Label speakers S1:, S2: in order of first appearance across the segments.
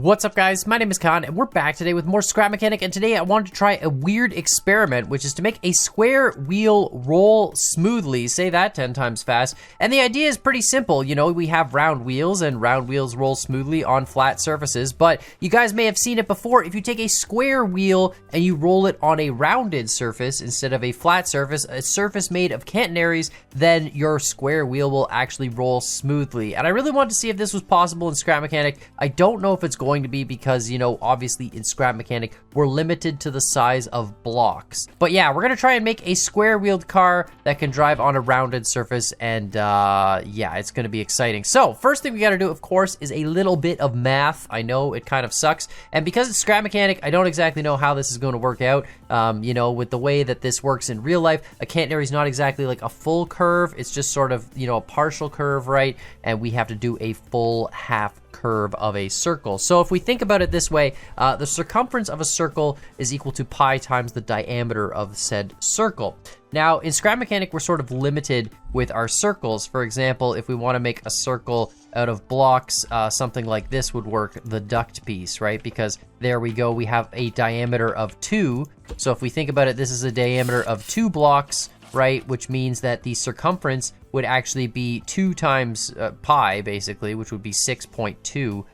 S1: What's up, guys? My name is Khan, and we're back today with more Scrap Mechanic, and today I wanted to try a weird experiment, which is to make a square wheel roll smoothly. Say that 10 times fast. And the idea is pretty simple. You know, we have round wheels, and round wheels roll smoothly on flat surfaces, but you guys may have seen it before. If you take a square wheel and you roll it on a rounded surface instead of a flat surface, a surface made of catenaries, then your square wheel will actually roll smoothly. And I really wanted to see if this was possible in Scrap Mechanic. I don't know if it's going to be because, you know, obviously in Scrap Mechanic, we're limited to the size of blocks. But yeah, we're gonna try and make a square-wheeled car that can drive on a rounded surface, and yeah, it's gonna be exciting. So, first thing we gotta do, of course, is a little bit of math. I know it kind of sucks, and because it's Scrap Mechanic, I don't exactly know how this is gonna work out. You know, with the way that this works in real life, a catenary is not exactly like a full curve, it's just sort of, you know, a partial curve, right? And we have to do a full half curve of a circle. So if we think about it this way, the circumference of a circle is equal to pi times the diameter of said circle. Now, in Scrap Mechanic, we're sort of limited with our circles. For example, if we want to make a circle out of blocks, something like this would work, the duct piece, right? Because there we go, we have a diameter of 2. So if we think about it, this is a diameter of 2 blocks, right? Which means that the circumference would actually be 2 times pi, basically, which would be 6.2.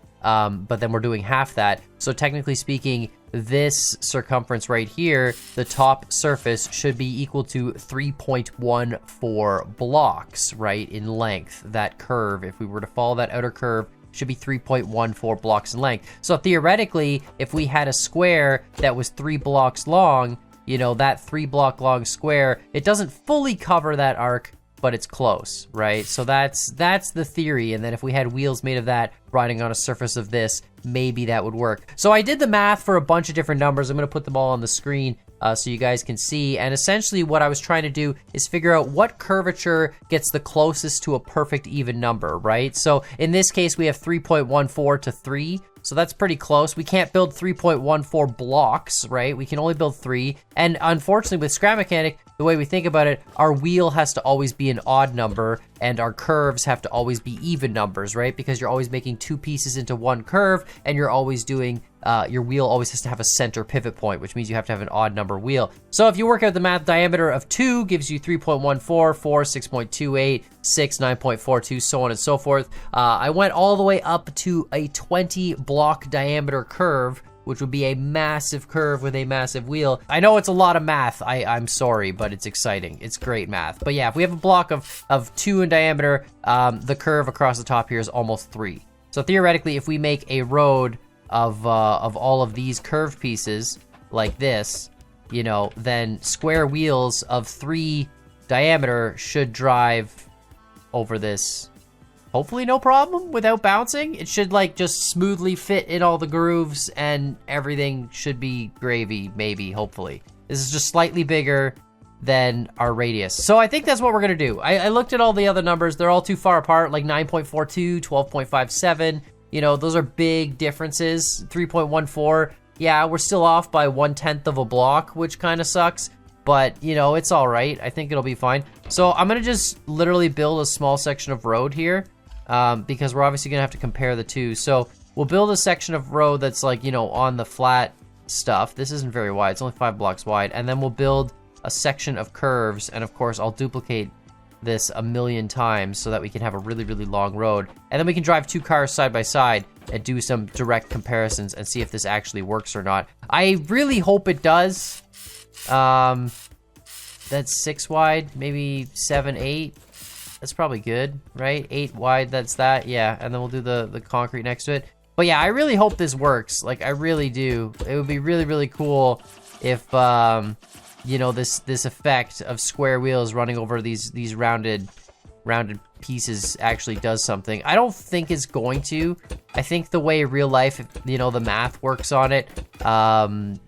S1: But then we're doing half that. So technically speaking, this circumference right here, the top surface, should be equal to 3.14 blocks, right, in length. That curve, if we were to follow that outer curve, should be 3.14 blocks in length. So theoretically, if we had a square that was 3 blocks long, you know, that 3 block long square, it doesn't fully cover that arc, but it's close, right? So that's the theory. And then if we had wheels made of that riding on a surface of this, maybe that would work. So I did the math for a bunch of different numbers. I'm gonna put them all on the screen so you guys can see. And essentially what I was trying to do is figure out what curvature gets the closest to a perfect even number, right? So in this case, we have 3.14 to 3. So that's pretty close. We can't build 3.14 blocks, right? We can only build 3. And unfortunately with Scrap Mechanic, the way we think about it, our wheel has to always be an odd number and our curves have to always be even numbers, right? Because you're always making 2 pieces into one curve and you're always doing, your wheel always has to have a center pivot point, which means you have to have an odd number wheel. So if you work out the math, diameter of 2 gives you 3.14, 4, 6.28, 6, 9.42, so on and so forth. I went all the way up to a 20 block diameter curve, which would be a massive curve with a massive wheel. I know it's a lot of math, I'm sorry, but it's exciting. It's great math. But yeah, if we have a block of 2 in diameter, the curve across the top here is almost 3. So theoretically, if we make a road of all of these curved pieces like this, you know, then square wheels of 3 diameter should drive over this, hopefully no problem, without bouncing. It should like just smoothly fit in all the grooves and everything should be gravy, maybe, hopefully. This is just slightly bigger than our radius. So I think that's what we're gonna do. I looked at all the other numbers, they're all too far apart, like 9.42, 12.57, you know, those are big differences. 3.14, yeah, we're still off by 1/10 of a block, which kind of sucks, but you know, it's all right. I think it'll be fine. So I'm gonna just literally build a small section of road here because we're obviously gonna have to compare the two. So we'll build a section of road that's like, you know, on the flat stuff. This isn't very wide, it's only 5 blocks wide. And then we'll build a section of curves. And of course, I'll duplicate this a million times so that we can have a really, really long road. And then we can drive 2 cars side by side and do some direct comparisons and see if this actually works or not. I really hope it does. That's 6 wide, maybe 7, 8. That's probably good, right? 8 wide, that's that, yeah. And then we'll do the concrete next to it. But yeah, I really hope this works. Like, I really do. It would be really, really cool if, you know, this effect of square wheels running over these rounded pieces actually does something. I don't think it's going to. I think the way real life, you know, the math works on it,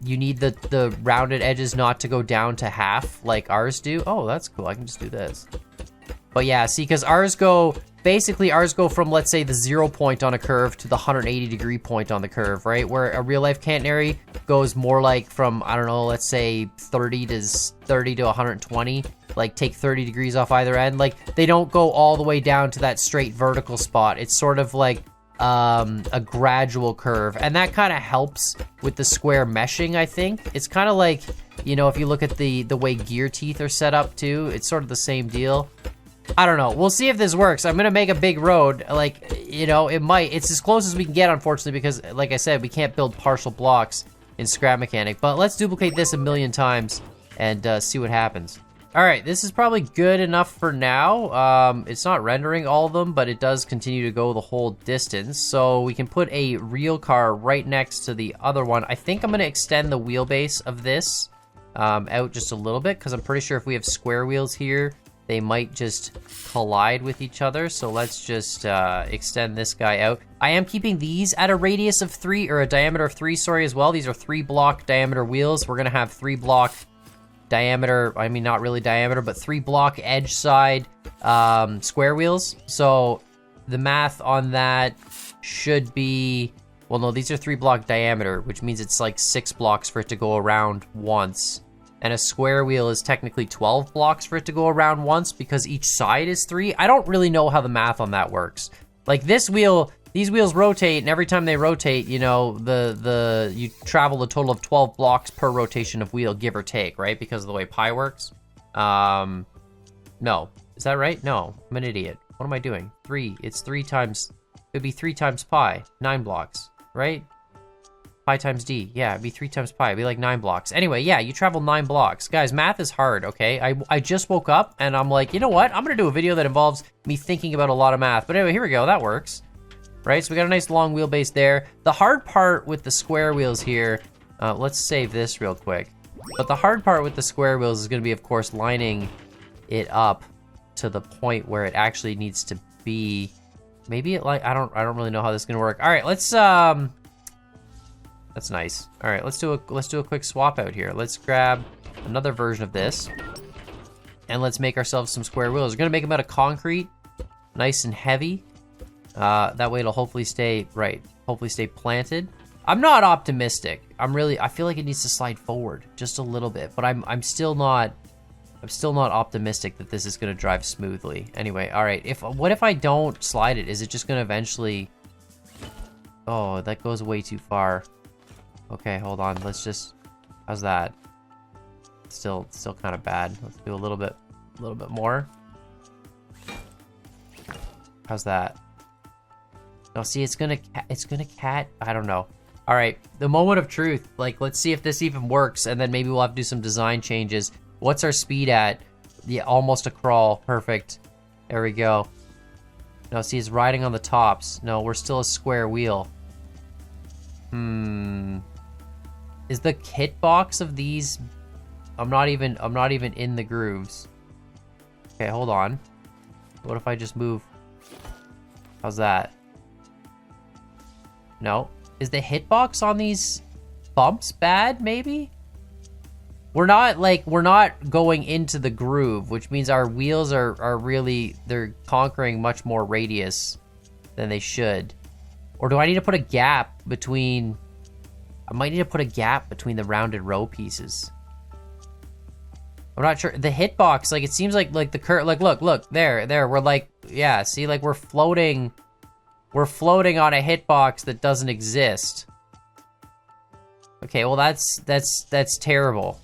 S1: you need the rounded edges not to go down to half like ours do. Oh, that's cool. I can just do this. But yeah, see, because ours go from, let's say, the 0 point on a curve to the 180-degree point on the curve, right? Where a real-life catenary goes more like from, I don't know, let's say 30 to 120. Like, take 30 degrees off either end. Like, they don't go all the way down to that straight vertical spot. It's sort of like a gradual curve, and that kind of helps with the square meshing, I think. It's kind of like, you know, if you look at the way gear teeth are set up too, it's sort of the same deal. I don't know. We'll see if this works. I'm gonna make a big road. Like, you know, it might. It's as close as we can get, unfortunately, because, like I said, we can't build partial blocks in Scrap Mechanic. But let's duplicate this a million times and see what happens. All right, this is probably good enough for now. It's not rendering all of them, but it does continue to go the whole distance. So we can put a real car right next to the other one. I think I'm gonna extend the wheelbase of this out just a little bit, because I'm pretty sure if we have square wheels here, they might just collide with each other. So let's just extend this guy out. I am keeping these at a radius of 3, or a diameter of 3, sorry, as well. These are 3 block diameter wheels. We're gonna have 3 block diameter, I mean, not really diameter, but 3 block edge side square wheels. So the math on that should be, well, no, these are 3 block diameter, which means it's like 6 blocks for it to go around once. And a square wheel is technically 12 blocks for it to go around once, because each side is 3. I don't really know how the math on that works. Like this wheel, these wheels rotate, and every time they rotate, you know, you travel a total of 12 blocks per rotation of wheel, give or take, right? Because of the way pi works. No. Is that right? No. I'm an idiot. What am I doing? 3. It's 3 times... It would be 3 times pi. 9 blocks, right? Pi times d. Yeah, it'd be 3 times pi. It'd be like 9 blocks. Anyway, yeah, you travel 9 blocks. Guys, math is hard, okay? I just woke up, and I'm like, you know what? I'm gonna do a video that involves me thinking about a lot of math. But anyway, here we go. That works. Right, so we got a nice long wheelbase there. The hard part with the square wheels here, let's save this real quick. But the hard part with the square wheels is gonna be, of course, lining it up to the point where it actually needs to be. Maybe it like, I don't really know how this is gonna work. All right, let's, that's nice. All right, let's do a quick swap out here. Let's grab another version of this, and let's make ourselves some square wheels. We're gonna make them out of concrete, nice and heavy. That way it'll hopefully stay, hopefully stay planted. I'm not optimistic. I feel like it needs to slide forward just a little bit, but I'm still not optimistic that this is gonna drive smoothly. Anyway, all right, what if I don't slide it? Is it just gonna eventually, oh, that goes way too far. Okay, hold on, let's just, how's that? Still kind of bad. Let's do a little bit more. How's that? No, see, it's gonna cat. I don't know. All right, the moment of truth. Like, let's see if this even works, and then maybe we'll have to do some design changes. What's our speed at? Yeah, almost a crawl. Perfect. There we go. No, see, it's riding on the tops. No, we're still a square wheel. Is the kit box of these? I'm not even in the grooves. Okay, hold on. What if I just move? How's that? No. Is the hitbox on these bumps bad, maybe? We're not going into the groove, which means our wheels are really, they're conquering much more radius than they should. Or do I need to put a gap between, I might need to put a gap between the rounded row pieces. I'm not sure. The hitbox, like, it seems like the curve, like, look, there, we're like, yeah, see, like, we're floating on a hitbox that doesn't exist. Okay, well, that's terrible.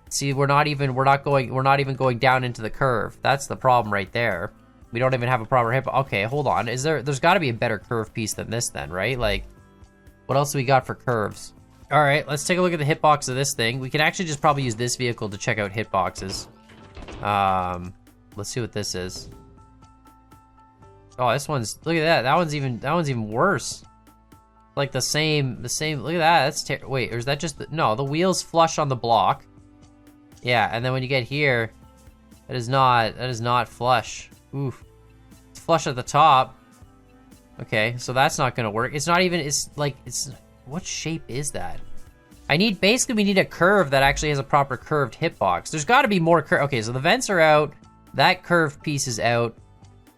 S1: See, we're not even going down into the curve. That's the problem right there. We don't even have a proper hitbox. Okay, hold on. There's gotta be a better curve piece than this then, right? Like, what else do we got for curves? All right, let's take a look at the hitbox of this thing. We can actually just probably use this vehicle to check out hitboxes. Let's see what this is. Oh, this one's, look at that. That one's even worse. Like the same, look at that. That's wait, or is that just, no, the wheel's flush on the block. Yeah, and then when you get here, that is not flush. Oof. It's flush at the top. Okay, so that's not gonna work. It's not even, what shape is that? Basically we need a curve that actually has a proper curved hitbox. There's gotta be more okay, so the vents are out. That curved piece is out.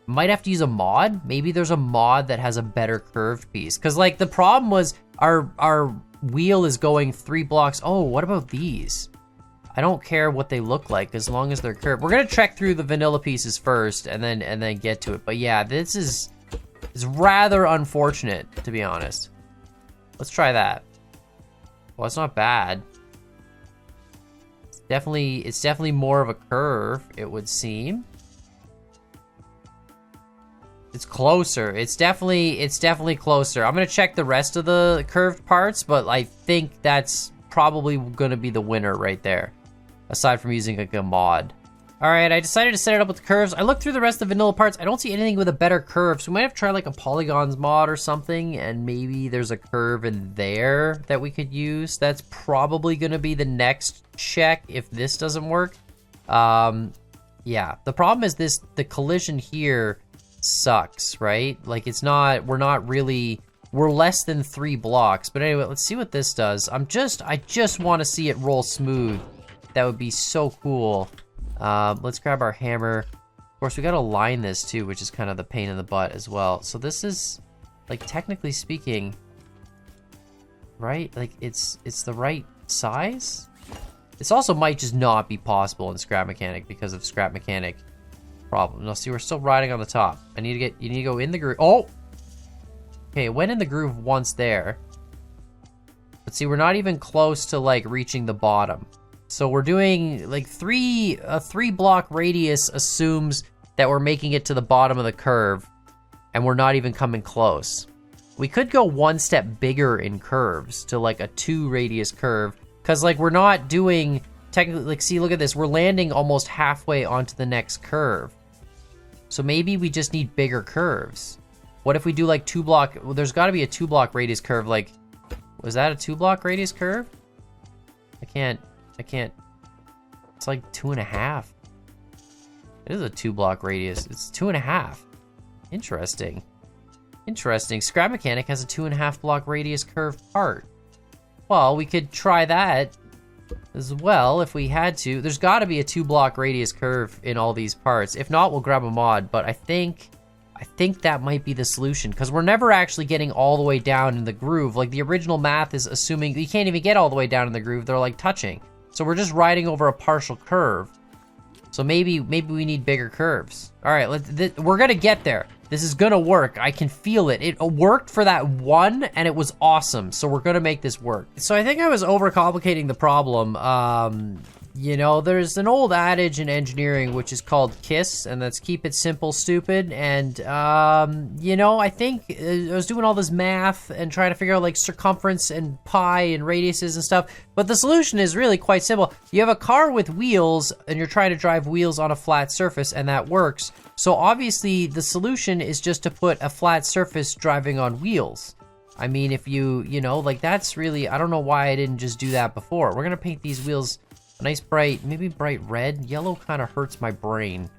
S1: Might have to use a mod. Maybe there's a mod that has a better curved piece. Cause like the problem was our wheel is going 3 blocks. Oh, what about these? I don't care what they look like as long as they're curved. We're gonna check through the vanilla pieces first and then get to it. But yeah, this is is rather unfortunate, to be honest. Let's try that. Well, it's not bad. It's definitely more of a curve, it would seem. It's closer. It's definitely closer. I'm gonna check the rest of the curved parts, but I think that's probably gonna be the winner right there, aside from using like a mod. All right, I decided to set it up with the curves. I looked through the rest of the vanilla parts. I don't see anything with a better curve, so we might have to try like a polygons mod or something, and maybe there's a curve in there that we could use. That's probably gonna be the next check if this doesn't work. Yeah, the problem is the collision here sucks, right? Like we're less than 3 blocks. But anyway, let's see what this does. I just want to see it roll smooth. That would be so cool. Let's grab our hammer. Of course, we gotta line this too, which is kind of the pain in the butt as well. So this is, like, technically speaking, right? Like, it's the right size? This also might just not be possible in Scrap Mechanic because of Scrap Mechanic problem. No, see, we're still riding on the top. You need to go in the groove. Oh! Okay, it went in the groove once there. But see, we're not even close to, like, reaching the bottom. So we're doing, like, a 3 block radius assumes that we're making it to the bottom of the curve, and we're not even coming close. We could go 1 step bigger in curves to, like, a 2 radius curve, because, like, we're not doing, technically, like, see, look at this. We're landing almost halfway onto the next curve. So maybe we just need bigger curves. What if we do, like, 2 block, well, there's got to be a 2 block radius curve, like, was that a 2 block radius curve? I can't, it's like 2.5. It is a 2 block radius, it's 2.5. Interesting. Scrap Mechanic has a 2.5 block radius curve part. Well, we could try that as well if we had to. There's got to be a 2 block radius curve in all these parts. If not, we'll grab a mod, but I think that might be the solution, because we're never actually getting all the way down in the groove. Like, the original math is assuming you can't even get all the way down in the groove. They're like touching. So we're just riding over a partial curve. So maybe we need bigger curves. All right, we're gonna get there. This is gonna work. I can feel it. It worked for that one, and it was awesome. So we're gonna make this work. So I think I was overcomplicating the problem. You know, there's an old adage in engineering which is called KISS, and that's keep it simple, stupid. And, you know, I think I was doing all this math and trying to figure out, like, circumference and pi and radiuses and stuff. But the solution is really quite simple. You have a car with wheels, and you're trying to drive wheels on a flat surface, and that works. So obviously, the solution is just to put a flat surface driving on wheels. I mean, if you know, like, that's really, I don't know why I didn't just do that before. We're gonna paint these wheels a nice maybe bright red. Yellow kind of hurts my brain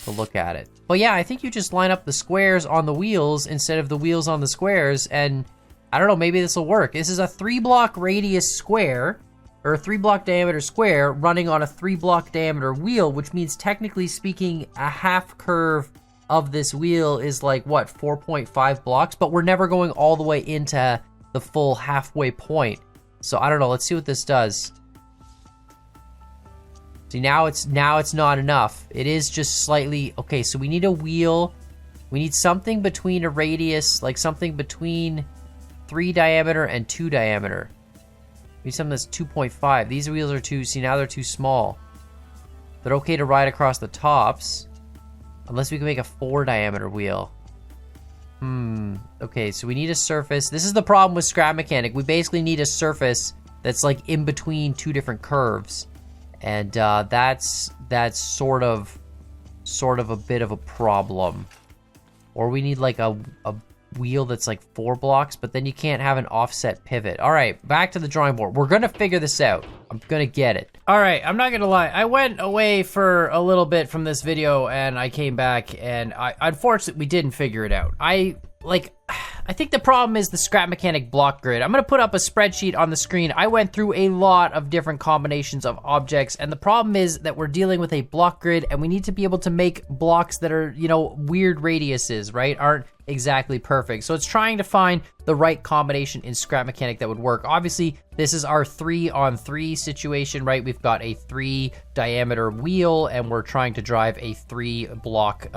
S1: to look at it. But yeah, I think you just line up the squares on the wheels instead of the wheels on the squares, and I don't know, maybe this will work. This is a 3 block radius square, or a 3 block diameter square running on a 3 block diameter wheel, which means technically speaking, a half curve of this wheel is like, what, 4.5 blocks? But we're never going all the way into the full halfway point. So I don't know, let's see what this does. See, now it's not enough. It is just slightly, okay, so we need a wheel. We need something between a radius, like something between 3 diameter and 2 diameter. We need something that's 2.5. These wheels are see, now they're too small. They're okay to ride across the tops, unless we can make a 4 diameter wheel. Okay, so we need a surface. This is the problem with Scrap Mechanic. We basically need a surface that's like in between 2 different curves. And that's sort of a bit of a problem. Or we need like a wheel that's like 4 blocks, but then you can't have an offset pivot. All right, back to the drawing board. We're gonna figure this out. I'm gonna get it. All right, I'm not gonna lie. I went away for a little bit from this video, and I came back, and unfortunately we didn't figure it out. I think the problem is the Scrap Mechanic block grid. I'm gonna put up a spreadsheet on the screen. I went through a lot of different combinations of objects, and the problem is that we're dealing with a block grid, and we need to be able to make blocks that are, you know, weird radiuses, right? Aren't exactly perfect. So it's trying to find the right combination in Scrap Mechanic that would work. Obviously, this is our 3-on-3 situation, right? We've got a 3 diameter wheel, and we're trying to drive a 3 block,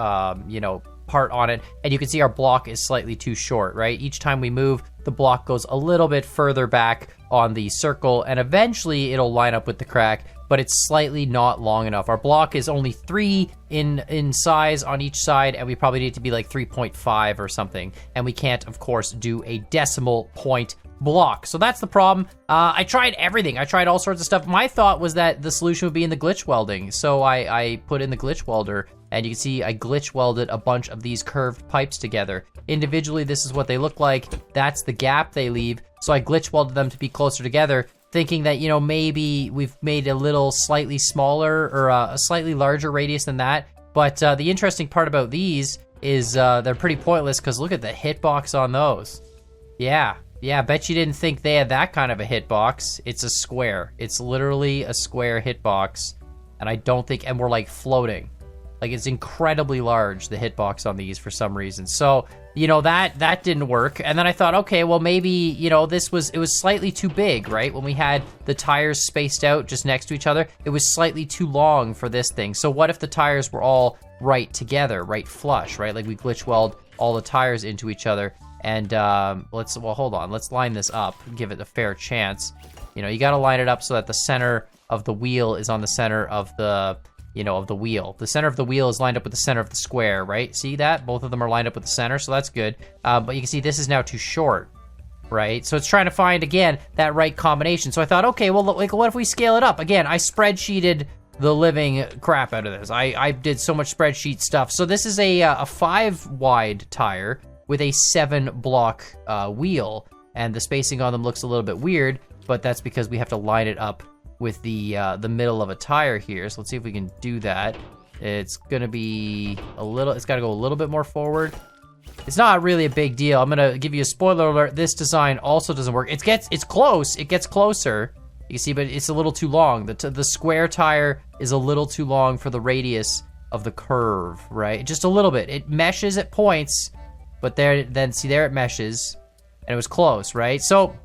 S1: you know, part on it, and you can see our block is slightly too short, right? Each time we move, the block goes a little bit further back on the circle, and eventually it'll line up with the crack, but it's slightly not long enough. Our block is only 3 in size on each side, and we probably need to be like 3.5 or something, and we can't, of course, do a decimal point block. So that's the problem. I tried everything. I tried all sorts of stuff. My thought was that the solution would be in the glitch welding, so I put in the glitch welder, and you can see I glitch welded a bunch of these curved pipes together. Individually, this is what they look like. That's the gap they leave. So I glitch welded them to be closer together, thinking that, you know, maybe we've made a little slightly smaller or a slightly larger radius than that. But the interesting part about these is they're pretty pointless, because look at the hitbox on those. Yeah, I bet you didn't think they had that kind of a hitbox. It's a square. It's literally a square hitbox. And I don't think, and we're like floating. Like, it's incredibly large, the hitbox on these for some reason. So, you know, that didn't work. And then I thought, okay, well, maybe, you know, it was slightly too big, right? When we had the tires spaced out just next to each other, it was slightly too long for this thing. So what if the tires were all right together, right flush, right? Like we glitch weld all the tires into each other. And hold on, let's line this up, give it a fair chance. You know, you gotta line it up so that the center of the wheel is on the center of the, you know, of the wheel. The center of the wheel is lined up with the center of the square, right? See that? Both of them are lined up with the center, so that's good. But you can see this is now too short, right? So it's trying to find, again, that right combination. So I thought, okay, well, like, what if we scale it up? Again, I spreadsheeted the living crap out of this. I did so much spreadsheet stuff. So this is a 5 wide tire with a 7 block wheel, and the spacing on them looks a little bit weird, but that's because we have to line it up with the middle of a tire here. So let's see if we can do that. It's gonna be it's gotta go a little bit more forward. It's not really a big deal. I'm gonna give you a spoiler alert. This design also doesn't work. It's close, it gets closer. You see, but it's a little too long. The square tire is a little too long for the radius of the curve, right? Just a little bit. It meshes at points, but there it meshes, and it was close, right? So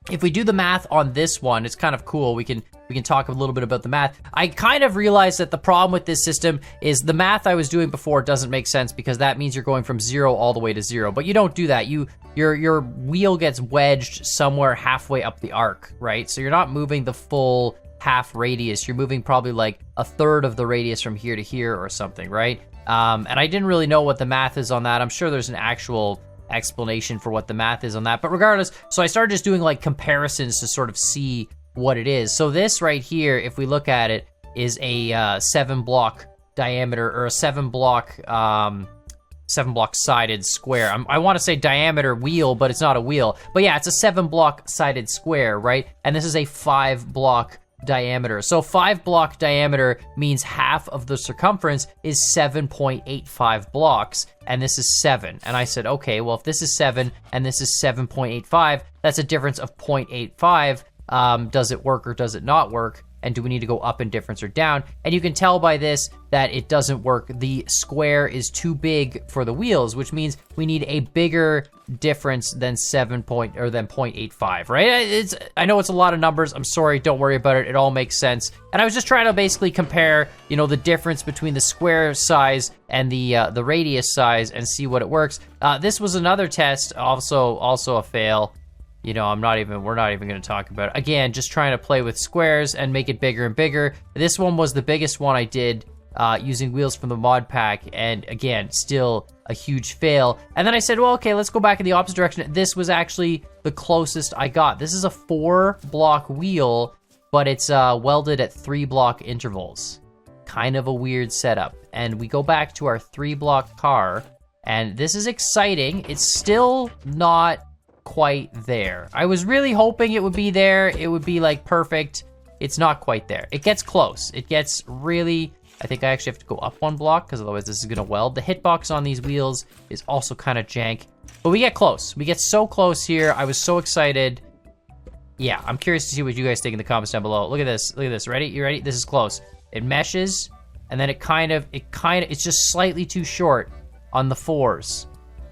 S1: if we do the math on this one, it's kind of cool. We can talk a little bit about the math. I kind of realized that the problem with this system is the math I was doing before doesn't make sense, because that means you're going from 0 all the way to 0. But you don't do that. Your wheel gets wedged somewhere halfway up the arc, right? So you're not moving the full half radius. You're moving probably like a third of the radius from here to here or something, right? And I didn't really know what the math is on that. I'm sure there's an actual explanation for what the math is on that, but regardless, so I started just doing like comparisons to sort of see what it is. So this right here, if we look at it, is a 7 block diameter, or a 7 block sided square. I want to say diameter wheel, but it's not a wheel. But yeah, it's a 7 block sided square, right? And this is a 5 block diameter. So 5 block diameter means half of the circumference is 7.85 blocks, and this is 7. And I said, okay, well, if this is 7 and this is 7.85, that's a difference of 0.85. Does it work or does it not work? And do we need to go up in difference or down? And you can tell by this that it doesn't work. The square is too big for the wheels, which means we need a bigger difference than 0.85, right? I know it's a lot of numbers. I'm sorry, don't worry about it. It all makes sense. And I was just trying to basically compare, you know, the difference between the square size and the radius size and see what it works. This was another test, also a fail. You know, we're not even going to talk about it. Again, just trying to play with squares and make it bigger and bigger. This one was the biggest one I did using wheels from the mod pack, and again, still a huge fail. And then I said, well, okay, let's go back in the opposite direction. This was actually the closest I got. This is a 4 block wheel, but it's welded at 3 block intervals. Kind of a weird setup. And we go back to our 3 block car, and this is exciting. It's still not quite there. I was really hoping it would be there. It would be like perfect. It's not quite there. It gets close. It gets really, I think I actually have to go up 1 block, because otherwise this is gonna weld. The hitbox on these wheels is also kind of jank, but we get close. We get so close here. I was so excited. Yeah, I'm curious to see what you guys think in the comments down below. Look at this, ready? You ready? This is close. It meshes, and then it's just slightly too short on the 4s.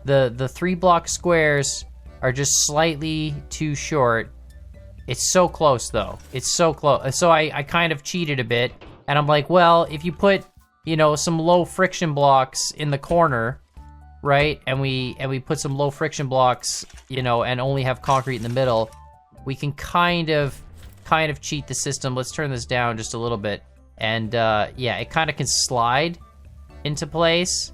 S1: The 3 block squares are just slightly too short. It's so close though. It's so close. So I kind of cheated a bit, and I'm like, well, if you put, you know, some low friction blocks in the corner, right? And we put some low friction blocks, you know, and only have concrete in the middle, we can kind of cheat the system. Let's turn this down just a little bit. And yeah, it kind of can slide into place,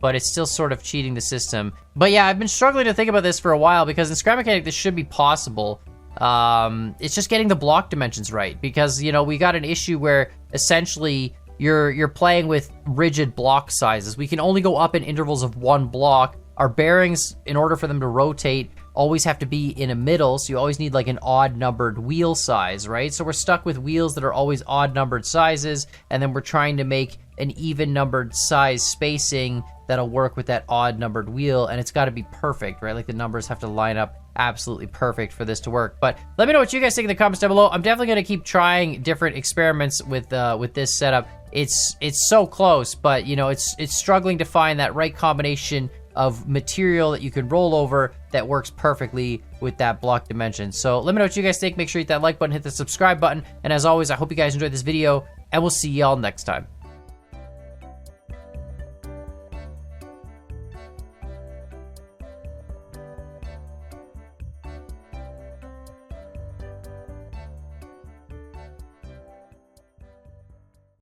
S1: but it's still sort of cheating the system. But yeah, I've been struggling to think about this for a while because in Scrap Mechanic, this should be possible. It's just getting the block dimensions right because, you know, we got an issue where essentially you're playing with rigid block sizes. We can only go up in intervals of 1 block. Our bearings, in order for them to rotate, always have to be in a middle, so you always need like an odd numbered wheel size, right? So we're stuck with wheels that are always odd numbered sizes, and then we're trying to make an even numbered size spacing that'll work with that odd numbered wheel, and it's got to be perfect, right? Like the numbers have to line up absolutely perfect for this to work. But let me know what you guys think in the comments down below. I'm definitely going to keep trying different experiments with this setup. It's so close, but you know, it's struggling to find that right combination of material that you can roll over that works perfectly with that block dimension. So let me know what you guys think. Make sure you hit that like button, hit the subscribe button, and as always, I hope you guys enjoyed this video, and we'll see y'all next time.